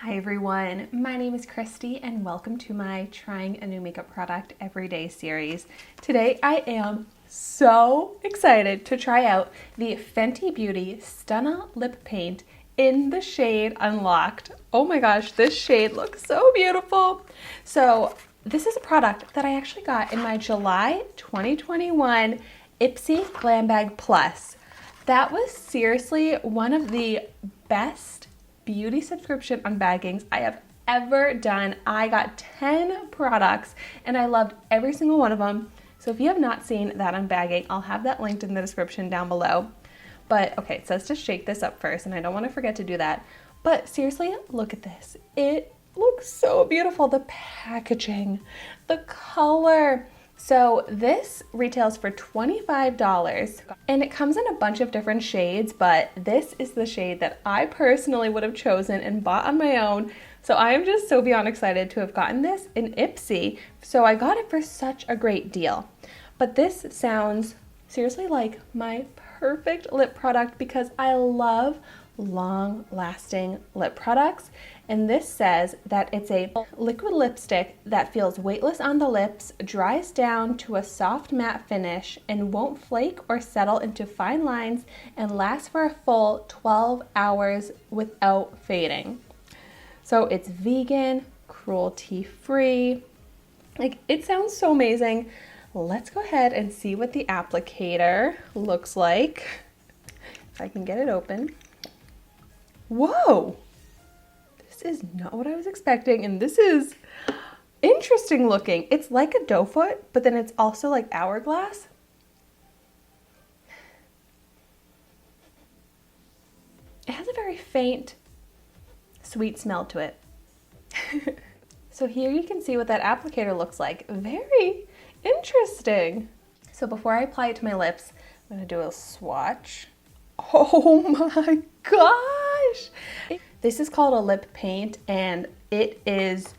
Hi everyone, my name is Christy and welcome to my Trying a New Makeup Product Everyday series. Today I am so excited to try out the Fenty Beauty Stunna Lip Paint in the shade Unlocked. Oh my gosh, this shade looks so beautiful. So this is a product that I actually got in my July 2021 Ipsy Glam Bag Plus. That was seriously one of the best beauty subscription unbaggings I have ever done. I got 10 products and I loved every single one of them. So if you have not seen that unbagging, I'll have that linked in the description down below. But okay, it says to shake this up first and I don't want to forget to do that. But seriously, look at this. It looks so beautiful. The packaging, the color. So this retails for $25 and it comes in a bunch of different shades, but this is the shade that I personally would have chosen and bought on my own. So I am just so beyond excited to have gotten this in Ipsy. So I got it for such a great deal. But this sounds seriously like my perfect lip product because I love long-lasting lip products, and this says that it's a liquid lipstick that feels weightless on the lips, dries down to a soft matte finish, and won't flake or settle into fine lines, and lasts for a full 12 hours without fading. So it's vegan, cruelty-free. Like, it sounds so amazing. Let's go ahead and see what the applicator looks like. If I can get it open. Whoa, this is not what I was expecting, and this is interesting looking. It's like a doe foot, but then it's also like hourglass. It has a very faint, sweet smell to it. So here you can see what that applicator looks like. Very interesting. So before I apply it to my lips, I'm gonna do a swatch. Oh my gosh! This is called a lip paint and it is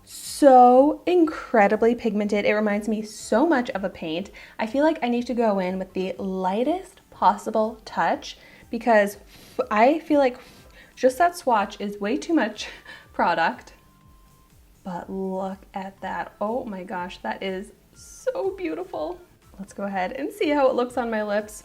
so incredibly pigmented. It reminds me so much of a paint. I feel like I need to go in with the lightest possible touch because I feel like just that swatch is way too much product. But look at that. Oh my gosh, that is so beautiful. Let's go ahead and see how it looks on my lips.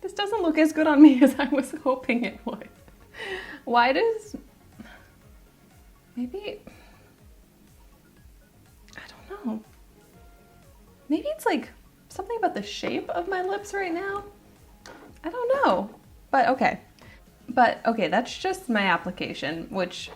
This doesn't look as good on me as I was hoping it would. Why does, maybe, I don't know. Maybe it's like something about the shape of my lips right now. I don't know, but okay. That's just my application, which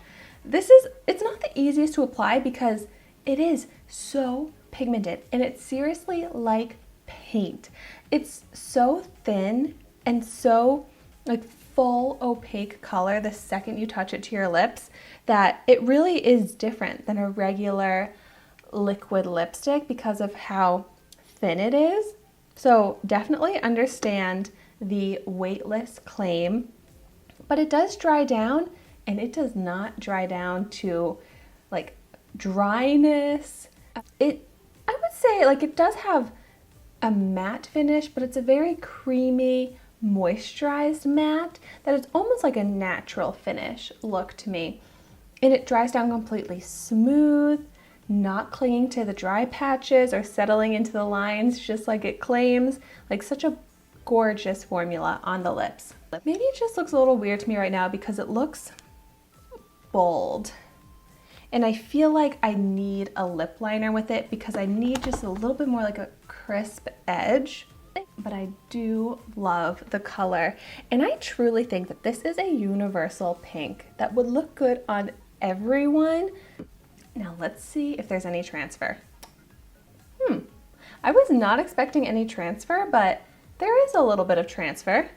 it's not the easiest to apply because it is so pigmented and it's seriously like paint. It's so thin and so like full opaque color the second you touch it to your lips that it really is different than a regular liquid lipstick because of how thin it is. So definitely understand the weightless claim, but it does dry down and it does not dry down to like dryness. I would say like it does have a matte finish, but it's a very creamy, moisturized matte that is almost like a natural finish look to me. And it dries down completely smooth, not clinging to the dry patches or settling into the lines just like it claims. Like such a gorgeous formula on the lips. Maybe it just looks a little weird to me right now because it looks bold. And I feel like I need a lip liner with it because I need just a little bit more like a crisp edge. But I do love the color. And I truly think that this is a universal pink that would look good on everyone. Now let's see if there's any transfer. I was not expecting any transfer, but there is a little bit of transfer.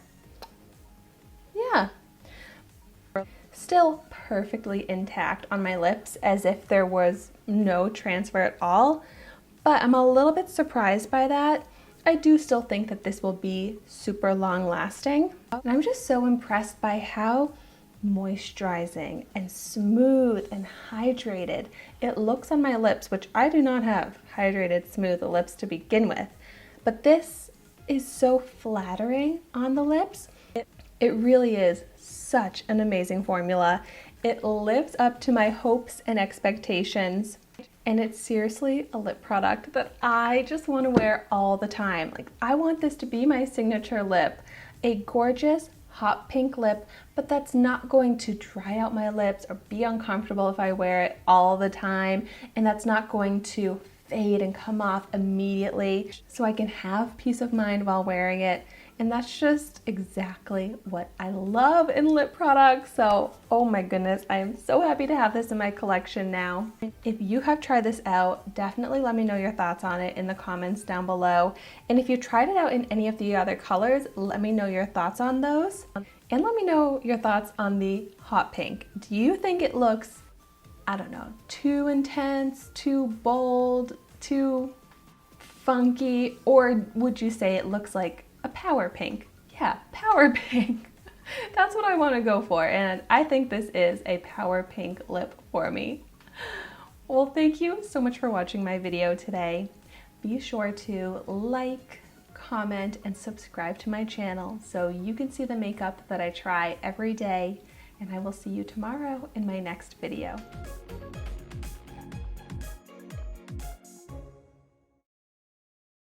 Yeah. Still perfectly intact on my lips as if there was no transfer at all, but I'm a little bit surprised by that. I do still think that this will be super long lasting. And I'm just so impressed by how moisturizing and smooth and hydrated it looks on my lips, which I do not have hydrated, smooth lips to begin with. But this is so flattering on the lips. It really is such an amazing formula. It lives up to my hopes and expectations. And it's seriously a lip product that I just want to wear all the time. Like, I want this to be my signature lip. A gorgeous hot pink lip, but that's not going to dry out my lips or be uncomfortable if I wear it all the time. And that's not going to fade and come off immediately. So I can have peace of mind while wearing it. And that's just exactly what I love in lip products. So, oh my goodness, I am so happy to have this in my collection now. If you have tried this out, definitely let me know your thoughts on it in the comments down below. And if you tried it out in any of the other colors, let me know your thoughts on those. And let me know your thoughts on the hot pink. Do you think it looks, I don't know, too intense, too bold, too funky? Or would you say it looks like a power pink? Yeah, power pink. That's what I want to go for, and I think this is a power pink lip for me. Well, thank you so much for watching my video today. Be sure to like, comment, and subscribe to my channel so you can see the makeup that I try every day, and I will see you tomorrow in my next video.